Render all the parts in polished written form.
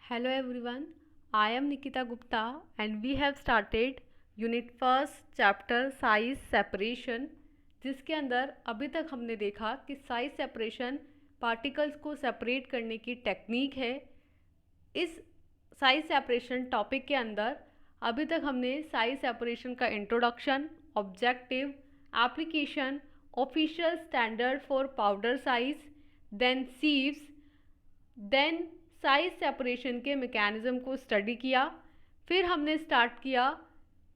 Hello everyone, I am Nikita Gupta and we have started Unit First Chapter Size Separation, जिसके अंदर अभी तक हमने देखा कि साइज सेपरेशन पार्टिकल्स को सेपरेट करने की टेक्निक है। इस साइज सेपरेशन टॉपिक के अंदर अभी तक हमने साइज सेपरेशन का introduction, objective, application, official standard for powder size, then sieves, then size separation के मैकेनिज़्म को स्टडी किया। फिर हमने स्टार्ट किया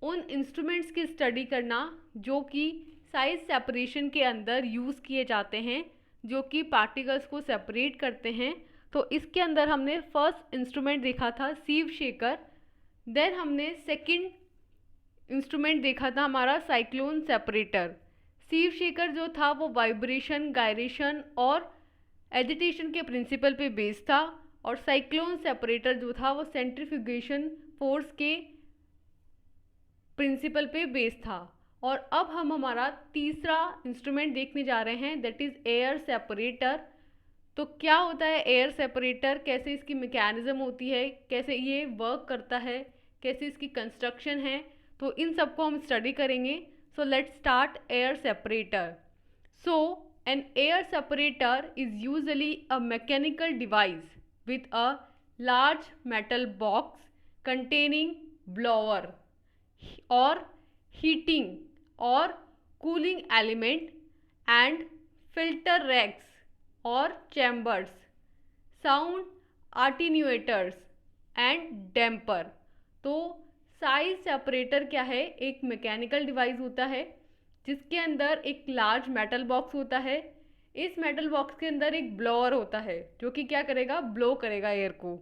उन इंस्ट्रूमेंट्स की स्टडी करना जो कि साइज सेपरेशन के अंदर यूज़ किए जाते हैं, जो कि पार्टिकल्स को सेपरेट करते हैं। तो इसके अंदर हमने फर्स्ट इंस्ट्रूमेंट देखा था सीव शेकर। देन हमने सेकंड इंस्ट्रूमेंट देखा था हमारा साइक्लोन सेपरेटर। सीव शेकर जो था वो वाइब्रेशन, गायरेशन और एजिटेशन के प्रिंसिपल पे बेस्ड था, और साइक्लोन सेपरेटर जो था वो सेंट्रीफ्यूगेशन फोर्स के प्रिंसिपल पे बेस्ड था। और अब हम हमारा तीसरा इंस्ट्रूमेंट देखने जा रहे हैं, दैट इज़ एयर सेपरेटर। तो क्या होता है एयर सेपरेटर, कैसे इसकी मैकेनिज़्म होती है, कैसे ये वर्क करता है, कैसे इसकी कंस्ट्रक्शन है, तो इन सबको हम स्टडी करेंगे। So let's start air separator. So an air separator is usually a mechanical device with a large metal box containing blower or heating or cooling element and filter racks or chambers, sound attenuators and damper। तो size separator क्या है? एक mechanical device होता है जिसके अंदर एक large metal box होता है। इस मेटल बॉक्स के अंदर एक ब्लोअर होता है जो कि क्या करेगा, ब्लो करेगा एयर को।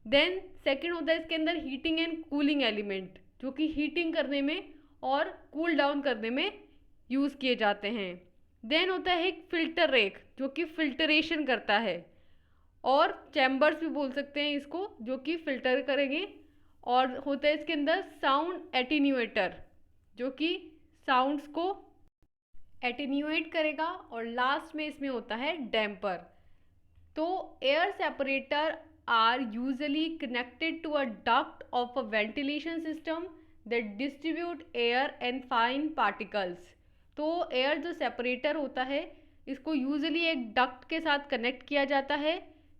देन सेकंड होता है इसके अंदर हीटिंग एंड कूलिंग एलिमेंट, जो कि हीटिंग करने में और कूल डाउन करने में यूज़ किए जाते हैं। देन होता है एक फिल्टर रेक जो कि फिल्टरेशन करता है, और चैम्बर्स भी बोल सकते हैं इसको, जो कि फिल्टर करेंगे। और होता है इसके अंदर साउंड एटीन्यूएटर जो कि साउंड्स को एटीन्यूएट करेगा, और लास्ट में इसमें होता है डैम्पर। तो air separator are usually connected to a duct of a ventilation system that distribute air and fine particles. तो एयर जो सेपरेटर होता है इसको यूजुअली एक डक्ट के साथ कनेक्ट किया जाता है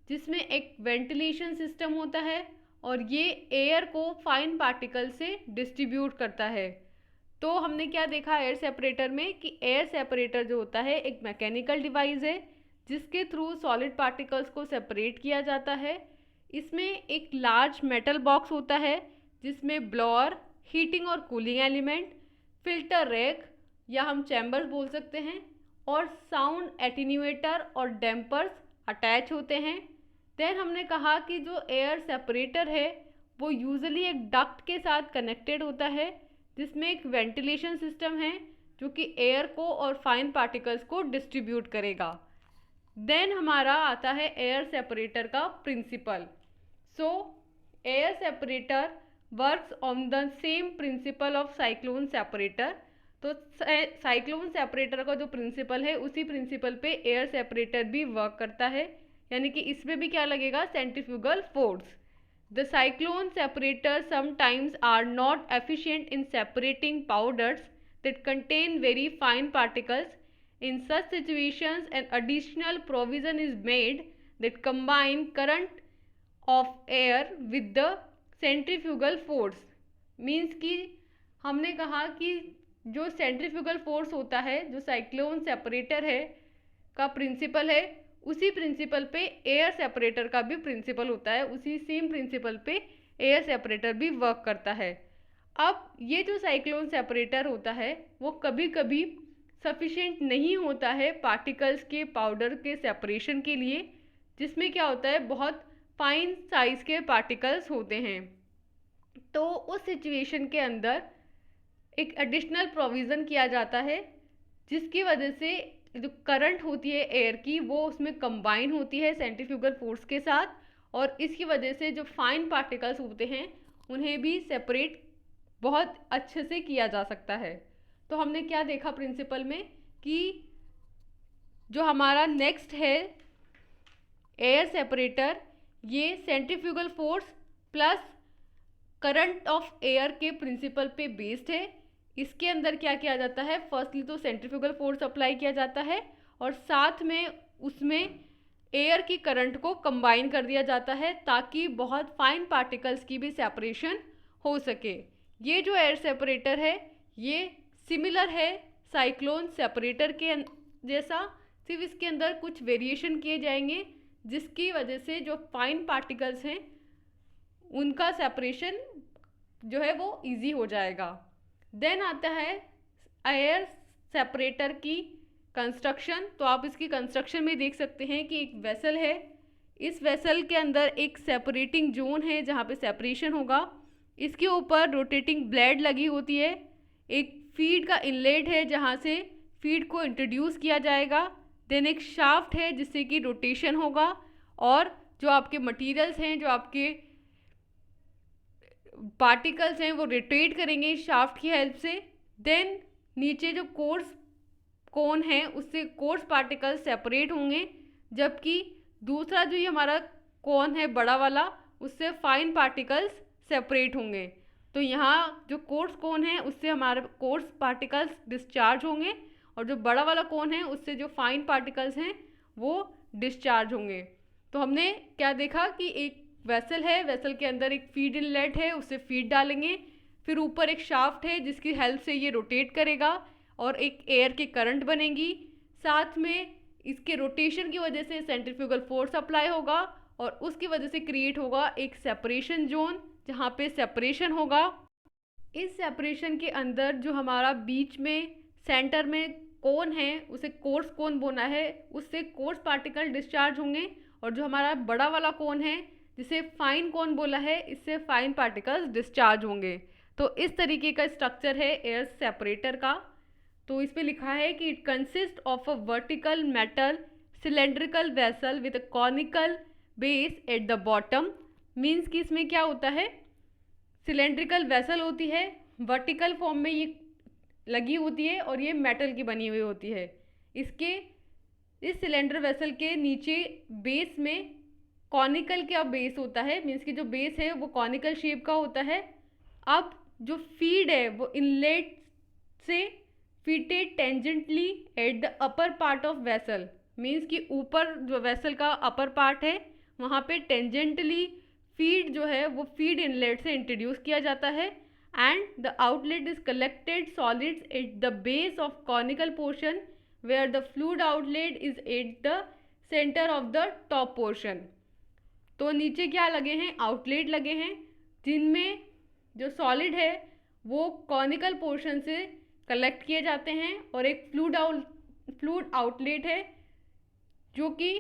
जिसमें एक वेंटिलेशन सिस्टम होता है, और ये एयर को फाइन पार्टिकल से डिस्ट्रीब्यूट करता है। तो हमने क्या देखा एयर सेपरेटर में कि एयर सेपरेटर जो होता है एक मैकेनिकल डिवाइस है जिसके थ्रू सॉलिड पार्टिकल्स को सेपरेट किया जाता है। इसमें एक लार्ज मेटल बॉक्स होता है जिसमें ब्लोअर, हीटिंग और कूलिंग एलिमेंट, फिल्टर रैक या हम चैम्बर्स बोल सकते हैं, और साउंड एटीन्यूएटर और डैम्पर्स अटैच होते हैं। देन हमने कहा कि जो एयर सेपरेटर है वो यूजुअली एक डक्ट के साथ कनेक्टेड होता है जिसमें एक वेंटिलेशन सिस्टम है जो कि एयर को और फाइन पार्टिकल्स को डिस्ट्रीब्यूट करेगा। देन हमारा आता है एयर सेपरेटर का principle. So air separator works on the same principle of cyclone separator. तो साइक्लोन सेपरेटर का जो प्रिंसिपल है उसी प्रिंसिपल पे एयर सेपरेटर भी वर्क करता है, यानी कि इसमें भी क्या लगेगा, centrifugal force. The cyclone separators sometimes are not efficient in separating powders that contain very fine particles. In such situations, an additional provision is made that combine current of air with the centrifugal force. Means कि हमने कहा कि जो centrifugal force होता है, जो cyclone separator है का प्रिंसिपल है, उसी प्रिंसिपल पे एयर सेपरेटर का भी प्रिंसिपल होता है, उसी सेम प्रिंसिपल पे एयर सेपरेटर भी वर्क करता है। अब ये जो साइक्लोन सेपरेटर होता है वो कभी कभी सफिशिएंट नहीं होता है पार्टिकल्स के पाउडर के सेपरेशन के लिए, जिसमें क्या होता है बहुत फाइन साइज के पार्टिकल्स होते हैं। तो उस सिचुएशन के अंदर एक एडिशनल प्रोविज़न किया जाता है जिसकी वजह से जो करंट होती है एयर की वो उसमें कंबाइन होती है सेंट्रीफ्यूगल फोर्स के साथ, और इसकी वजह से जो फाइन पार्टिकल्स होते हैं उन्हें भी सेपरेट बहुत अच्छे से किया जा सकता है। तो हमने क्या देखा प्रिंसिपल में कि जो हमारा नेक्स्ट है एयर सेपरेटर, ये centrifugal force plus current of air के प्रिंसिपल पे बेस्ड है। इसके अंदर क्या किया जाता है, फर्स्टली तो सेंट्रीफ्यूगल फोर्स अप्लाई किया जाता है और साथ में उसमें एयर की करंट को कंबाइन कर दिया जाता है ताकि बहुत फाइन पार्टिकल्स की भी सेपरेशन हो सके। ये जो एयर सेपरेटर है ये सिमिलर है साइक्लोन सेपरेटर के जैसा, सिर्फ इसके अंदर कुछ वेरिएशन किए जाएंगे जिसकी वजह से जो फाइन पार्टिकल्स हैं उनका सेपरेशन जो है वो इजी हो जाएगा। देन आता है एयर सेपरेटर की कंस्ट्रक्शन। तो आप इसकी कंस्ट्रक्शन में देख सकते हैं कि एक वेसल है, इस वेसल के अंदर एक सेपरेटिंग जोन है जहाँ पे सेपरेशन होगा। इसके ऊपर रोटेटिंग ब्लेड लगी होती है, एक फीड का इनलेट है जहाँ से फीड को इंट्रोड्यूस किया जाएगा, देन एक शाफ्ट है जिससे कि रोटेशन होगा और जो आपके मटेरियल्स हैं, जो आपके पार्टिकल्स हैं वो रोटेट करेंगे इस शाफ्ट की हेल्प से। देन नीचे जो कोर्स कोन है उससे कोर्स पार्टिकल्स सेपरेट होंगे, जबकि दूसरा जो ये हमारा कोन है बड़ा वाला उससे फाइन पार्टिकल्स सेपरेट होंगे। तो यहाँ जो कोर्स कोन है उससे हमारे कोर्स पार्टिकल्स डिस्चार्ज होंगे और जो बड़ा वाला कोन है उससे जो फाइन पार्टिकल्स हैं वो डिस्चार्ज होंगे। तो हमने क्या देखा कि एक वेसल है, वेसल के अंदर एक फीड इनलेट है, उससे फीड डालेंगे, फिर ऊपर एक शाफ्ट है जिसकी हेल्प से ये रोटेट करेगा और एक एयर की करंट बनेगी। साथ में इसके रोटेशन की वजह से सेंट्रीफ्यूगल फोर्स अप्लाई होगा और उसकी वजह से क्रिएट होगा एक सेपरेशन जोन जहाँ पे सेपरेशन होगा। इस सेपरेशन के अंदर जो हमारा बीच में सेंटर में कोन है उसे कोर्स कोन बोना है, उससे कोर्स पार्टिकल डिस्चार्ज होंगे और जो हमारा बड़ा वाला कोन है जिसे फाइन कोन बोला है इससे फाइन पार्टिकल्स डिस्चार्ज होंगे। तो इस तरीके का स्ट्रक्चर है एयर सेपरेटर का। तो इस पे लिखा है कि it consist of a vertical metal cylindrical vessel with a conical base at the bottom. Means कि इसमें क्या होता है, सिलेंड्रिकल वेसल होती है, वर्टिकल फॉर्म में ये लगी होती है और ये मेटल की बनी हुई होती है। इसके इस सिलेंडर वेसल के नीचे बेस में कॉनिकल का बेस होता है, मीन्स कि जो बेस है वो कॉनिकल शेप का होता है। अब जो फीड है वो इनलेट से fitted tangentially at the upper part of vessel, means कि ऊपर जो वेसल का अपर पार्ट है वहाँ पे टेंजेंटली फीड जो है वो फीड इनलेट से इंट्रोड्यूस किया जाता है and the outlet is collected solids at the base of conical portion where the fluid outlet is at the centre of the top portion. तो नीचे क्या लगे हैं, आउटलेट लगे हैं जिनमें जो सॉलिड है वो कॉनिकल पोर्शन से कलेक्ट किए जाते हैं और एक फ्लूइड आउटलेट है जो कि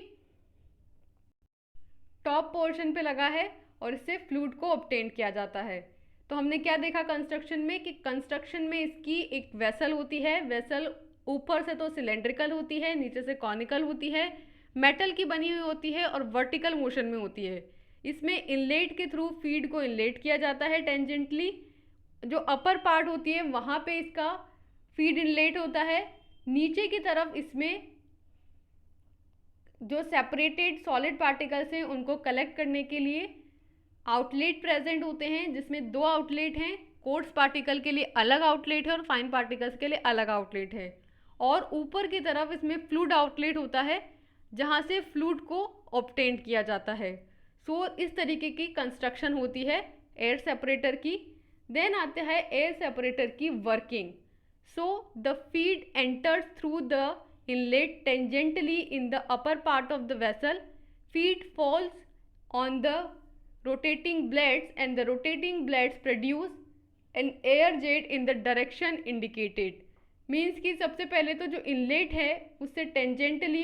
टॉप पोर्शन पे लगा है और इससे फ्लूइड को ऑब्टेन किया जाता है। तो हमने क्या देखा कंस्ट्रक्शन में कि कंस्ट्रक्शन में इसकी एक वेसल होती है, वेसल ऊपर से तो सिलेंड्रिकल होती है, नीचे से कॉनिकल होती है, मेटल की बनी हुई होती है और वर्टिकल मोशन में होती है। इसमें इनलेट के थ्रू फीड को इनलेट किया जाता है टेंजेंटली, जो अपर पार्ट होती है वहाँ पे इसका फीड इनलेट होता है। नीचे की तरफ इसमें जो सेपरेटेड सॉलिड पार्टिकल्स हैं उनको कलेक्ट करने के लिए आउटलेट प्रेजेंट होते हैं, जिसमें दो आउटलेट हैं, कोर्स पार्टिकल के लिए अलग आउटलेट है और फाइन पार्टिकल्स के लिए अलग आउटलेट है। और ऊपर की तरफ इसमें फ्लूइड आउटलेट होता है जहाँ से फ्लूइड को ऑब्टेन किया जाता है। सो इस तरीके की कंस्ट्रक्शन होती है एयर सेपरेटर की। देन आते हैं एयर सेपरेटर की working. So the feed enters through the inlet tangentially in the upper part of the vessel, feed falls on the rotating blades and the rotating blades produce an air jet in the direction indicated। Means कि सबसे पहले तो जो inlet है उससे टेंजेंटली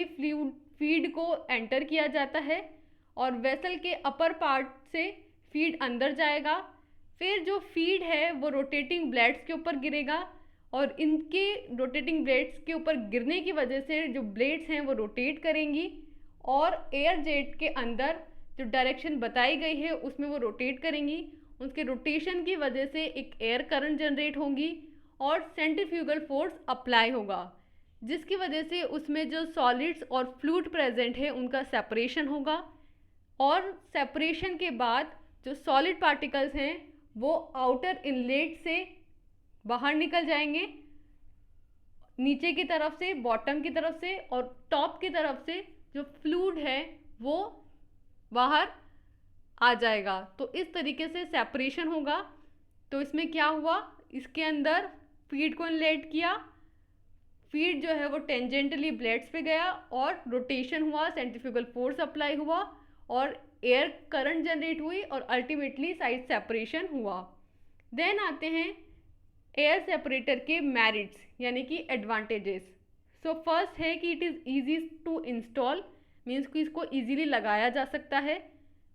feed को enter किया जाता है और वेसल के अपर पार्ट से फीड अंदर जाएगा, फिर जो फीड है वो रोटेटिंग ब्लेड्स के ऊपर गिरेगा और इनके रोटेटिंग ब्लेड्स के ऊपर गिरने की वजह से जो ब्लेड्स हैं वो रोटेट करेंगी और एयर जेट के अंदर जो डायरेक्शन बताई गई है उसमें वो रोटेट करेंगी। उसके रोटेशन की वजह से एक एयर करंट जनरेट होगी और सेंट्रीफ्यूगल फोर्स अप्लाई होगा, जिसकी वजह से उसमें जो सॉलिड्स और फ्लूइड प्रेजेंट है उनका सेपरेशन होगा। और सेपरेशन के बाद जो सॉलिड पार्टिकल्स हैं वो आउटर इनलेट से बाहर निकल जाएंगे, नीचे की तरफ से, बॉटम की तरफ से, और टॉप की तरफ से जो फ्लूइड है वो बाहर आ जाएगा। तो इस तरीके से सेपरेशन होगा। तो इसमें क्या हुआ, इसके अंदर फीड को इनलेट किया, फीड जो है वो टेंजेंटली ब्लेड्स पे गया और रोटेशन हुआ, सेंट्रीफ्यूगल फोर्स अप्लाई हुआ और एयर करंट जनरेट हुई और अल्टीमेटली साइड सेपरेशन हुआ। देन आते हैं एयर सेपरेटर के मेरिट्स यानी कि एडवांटेजेस। सो फर्स्ट है कि it is easy to install, means कि इसको ईजीली लगाया जा सकता है।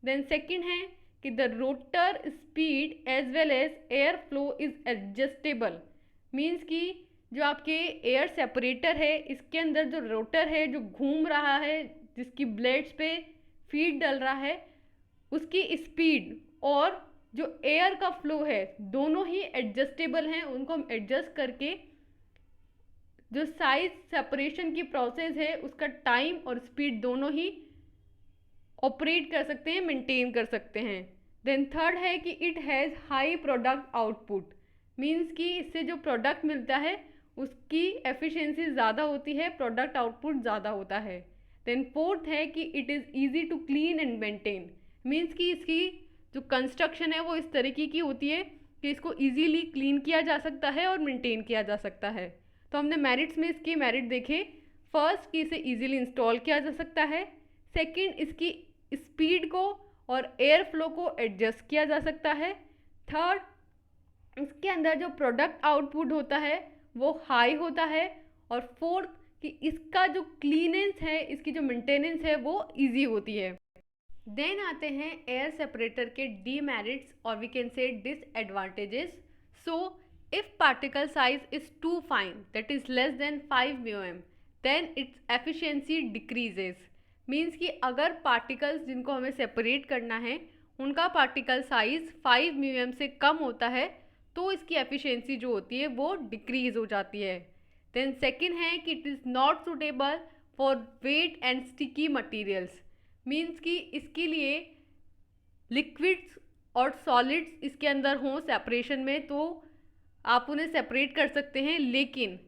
देन सेकंड है कि the rotor speed as well as air flow is adjustable, means कि जो आपके एयर सेपरेटर है इसके अंदर जो रोटर है जो घूम रहा है, जिसकी ब्लेड्स पे फीड डल रहा है, उसकी स्पीड और जो एयर का फ्लो है दोनों ही एडजस्टेबल हैं। उनको हम एडजस्ट करके जो साइज सेपरेशन की प्रोसेस है उसका टाइम और स्पीड दोनों ही ऑपरेट कर सकते हैं, मेंटेन कर सकते हैं। देन थर्ड है कि it has high product output, means कि इससे जो प्रोडक्ट मिलता है उसकी एफिशिएंसी ज़्यादा होती है, प्रोडक्ट आउटपुट ज़्यादा होता है। देन फोर्थ है कि it is easy to clean and maintain, means कि इसकी जो कंस्ट्रक्शन है वो इस तरीके की होती है कि इसको ईजीली क्लीन किया जा सकता है और मेंटेन किया जा सकता है। तो हमने मेरिट्स में इसकी मेरिट देखे। फर्स्ट कि इसे ईजीली इंस्टॉल किया जा सकता है, सेकंड इसकी स्पीड को और एयर फ्लो को एडजस्ट किया जा सकता है, थर्ड इसके अंदर जो प्रोडक्ट आउटपुट होता है वो हाई होता है, और फोर्थ कि इसका जो क्लीनेंस है, इसकी जो मेंटेनेंस है वो इजी होती है। देन आते हैं एयर सेपरेटर के डीमेरिट्स और we can say disadvantages. So if particle size is too fine, that is less than 5 mu m, then its efficiency decreases, means कि अगर पार्टिकल्स जिनको हमें सेपरेट करना है उनका पार्टिकल साइज 5 म्यूएम से कम होता है तो इसकी एफिशिएंसी जो होती है वो डिक्रीज हो जाती है। देन सेकेंड है कि it is not suitable for wait and sticky materials, means कि इसके लिए लिक्विड्स और सॉलिड्स इसके अंदर हों सेपरेशन में तो आप उन्हें सेपरेट कर सकते हैं, लेकिन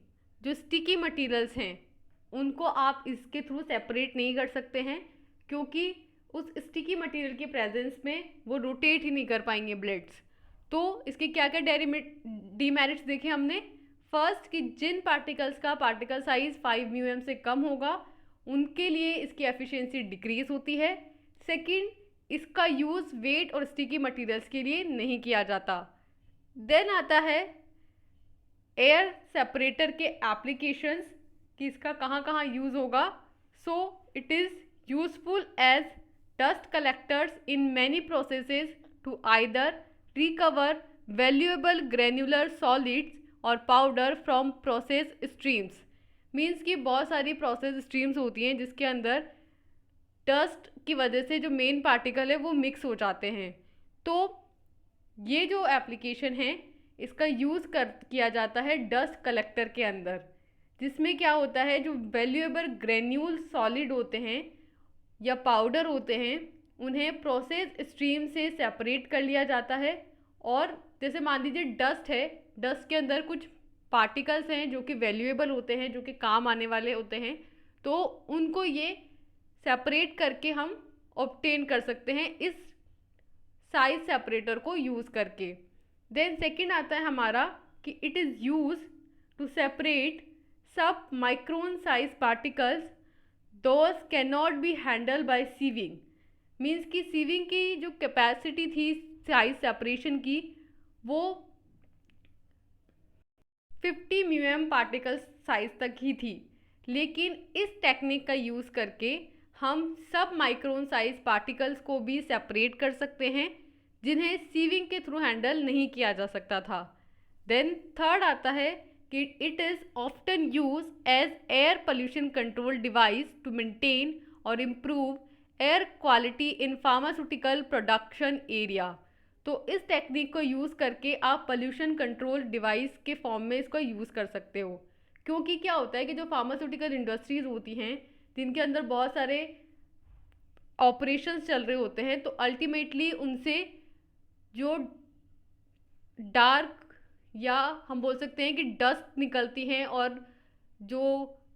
जो स्टिकी मटीरियल्स हैं उनको आप इसके थ्रू सेपरेट नहीं कर सकते हैं, क्योंकि उस स्टिकी मटेरियल के प्रेजेंस में वो रोटेट ही नहीं कर पाएंगे ब्लेड्स। तो इसके क्या क्या डीमेरिट्स देखे हमने। फर्स्ट कि जिन पार्टिकल्स का पार्टिकल साइज 5 म्यूएम से कम होगा उनके लिए इसकी एफिशिएंसी डिक्रीज होती है। सेकंड, इसका यूज़ वेट और स्टिकी मटेरियल्स के लिए नहीं किया जाता। देन आता है एयर सेपरेटर के एप्लीकेशंस कि इसका कहाँ कहाँ यूज़ होगा। So it is useful as dust collectors in many processes to either recover valuable granular solids और powder from process streams, means कि बहुत सारी प्रोसेस स्ट्रीम्स होती हैं जिसके अंदर डस्ट की वजह से जो मेन पार्टिकल है वो मिक्स हो जाते हैं। तो ये जो एप्लीकेशन है इसका यूज़ किया जाता है डस्ट कलेक्टर के अंदर, जिसमें क्या होता है जो वैल्यूएबल ग्रेन्यूल सॉलिड होते हैं या पाउडर होते हैं उन्हें प्रोसेस स्ट्रीम से सेपरेट कर लिया जाता है। और जैसे मान लीजिए डस्ट है, डस्ट के अंदर कुछ पार्टिकल्स हैं जो कि वैल्यूएबल होते हैं, जो कि काम आने वाले होते हैं, तो उनको ये सेपरेट करके हम ऑब्टेन कर सकते हैं इस साइज सेपरेटर को यूज़ करके। देन सेकंड आता है हमारा कि it is use to separate sub micron size particles those can not be handled by sieving, means कि सीविंग की जो कैपेसिटी थी साइज सेपरेशन की वो 50 म्यूएम पार्टिकल साइज तक ही थी, लेकिन इस टेक्निक का यूज़ करके हम सब माइक्रोन साइज पार्टिकल्स को भी सेपरेट कर सकते हैं जिन्हें सीविंग के थ्रू हैंडल नहीं किया जा सकता था। देन थर्ड आता है कि it is often use as air pollution control device to maintain और improve air quality in pharmaceutical production area. तो इस टेक्निक को यूज़ करके आप पोल्यूशन कंट्रोल डिवाइस के फॉर्म में इसको यूज़ कर सकते हो, क्योंकि क्या होता है कि जो फार्मास्यूटिकल इंडस्ट्रीज़ होती हैं जिनके अंदर बहुत सारे ऑपरेशंस चल रहे होते हैं, तो अल्टीमेटली उनसे जो डार्क या हम बोल सकते हैं कि डस्ट निकलती हैं और जो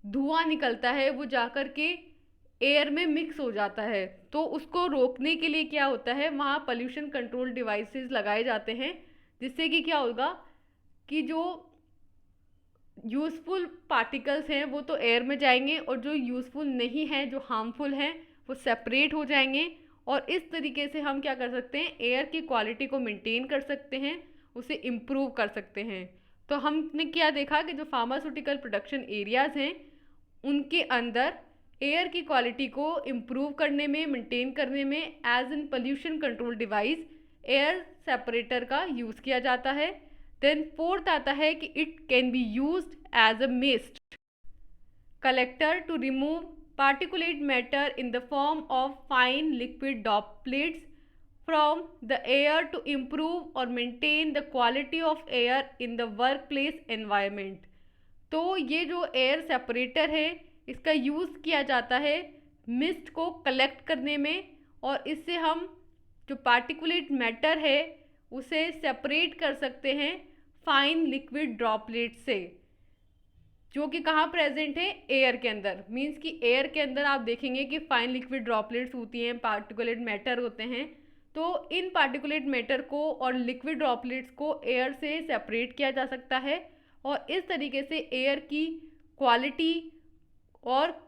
धुआं निकलता है वो जाकर के एयर में मिक्स हो जाता है। तो उसको रोकने के लिए क्या होता है, वहाँ पोल्यूशन कंट्रोल डिवाइसेस लगाए जाते हैं, जिससे कि क्या होगा कि जो यूज़फुल पार्टिकल्स हैं वो तो एयर में जाएंगे और जो यूज़फुल नहीं हैं, जो हार्मफुल हैं, वो सेपरेट हो जाएंगे। और इस तरीके से हम क्या कर सकते हैं, एयर की क्वालिटी को मेंटेन कर सकते हैं, उसे इम्प्रूव कर सकते हैं। तो हमने क्या देखा कि जो फार्मास्यूटिकल प्रोडक्शन एरियाज़ हैं उनके अंदर एयर की क्वालिटी को इम्प्रूव करने में, मेंटेन करने में as an pollution control device air separator का यूज़ किया जाता है। देन फोर्थ आता है कि it can be used as a mist collector to remove particulate matter in the form of fine liquid droplets from the air to improve or maintain the quality of air in the workplace environment। तो ये जो air separator है इसका use किया जाता है mist को collect करने में, और इससे हम जो पार्टिकुलेट मैटर है उसे सेपरेट कर सकते हैं फाइन लिक्विड ड्रॉपलेट से, जो कि कहाँ प्रेजेंट है, एयर के अंदर। मीन्स कि एयर के अंदर आप देखेंगे कि फाइन लिक्विड ड्रॉपलेट्स होती हैं, पार्टिकुलेट मैटर होते हैं। तो इन पार्टिकुलेट मैटर को और लिक्विड ड्रॉपलेट्स को एयर से सेपरेट किया जा सकता है और इस तरीके से एयर की क्वालिटी और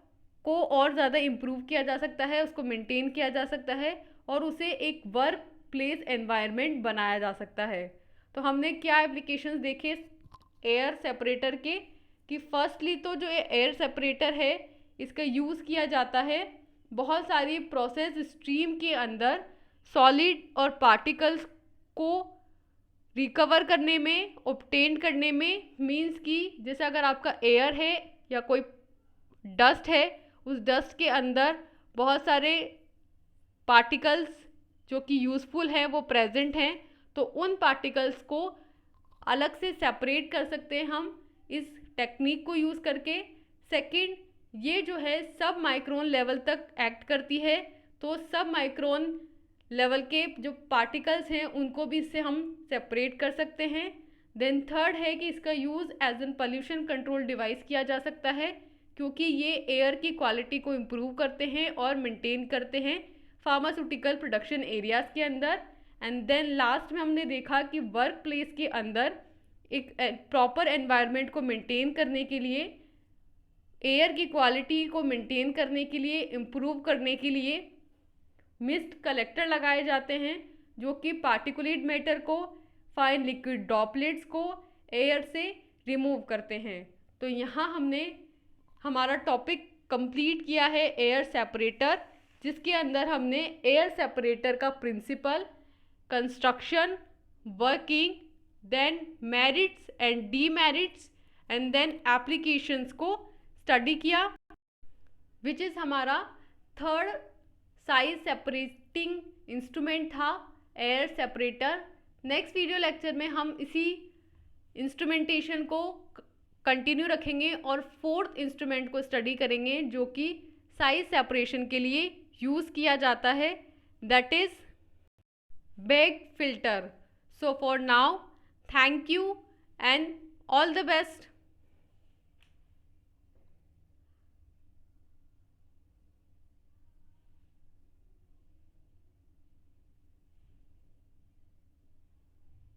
ज़्यादा इम्प्रूव किया जा सकता है, उसको मेंटेन किया जा सकता है और उसे एक वर्क प्लेस एनवायरनमेंट बनाया जा सकता है। तो हमने क्या एप्लीकेशंस देखे एयर सेपरेटर के, कि फर्स्टली तो जो एयर सेपरेटर है इसका यूज़ किया जाता है बहुत सारी प्रोसेस स्ट्रीम के अंदर सॉलिड और पार्टिकल्स को रिकवर करने में, ऑब्टेन करने में। मींस कि जैसे अगर आपका एयर है या कोई डस्ट है, उस डस्ट के अंदर बहुत सारे पार्टिकल्स जो कि यूज़फुल हैं वो प्रेजेंट हैं, तो उन पार्टिकल्स को अलग से सेपरेट कर सकते हैं हम इस टेक्निक को यूज़ करके। सेकंड, ये जो है सब माइक्रोन लेवल तक एक्ट करती है, तो सब माइक्रोन लेवल के जो पार्टिकल्स हैं उनको भी इससे हम सेपरेट कर सकते हैं। देन थर्ड है कि इसका use as an pollution control device किया जा सकता है, क्योंकि ये एयर की क्वालिटी को इम्प्रूव करते हैं और मेंटेन करते हैं फार्मास्यूटिकल प्रोडक्शन एरियाज़ के अंदर। एंड देन लास्ट में हमने देखा कि वर्क प्लेस के अंदर एक प्रॉपर एनवायरनमेंट को मेंटेन करने के लिए, एयर की क्वालिटी को मेंटेन करने के लिए, इम्प्रूव करने के लिए मिस्ट कलेक्टर लगाए जाते हैं, जो कि पार्टिकुलेट मैटर को, फाइन लिक्विड ड्रॉपलेट्स को एयर से रिमूव करते हैं। तो यहाँ हमने हमारा टॉपिक कंप्लीट किया है एयर सेपरेटर, जिसके अंदर हमने एयर सेपरेटर का principle, construction, working, then merits and demerits and then applications को स्टडी किया, विच इज़ हमारा थर्ड साइज सेपरेटिंग इंस्ट्रूमेंट था air separator. Next video lecture में हम इसी इंस्ट्रूमेंटेशन को कंटिन्यू रखेंगे और फोर्थ इंस्ट्रूमेंट को स्टडी करेंगे जो कि साइज सेपरेशन के लिए यूज़ किया जाता है, that is bag filter. So for now, thank you and all the best.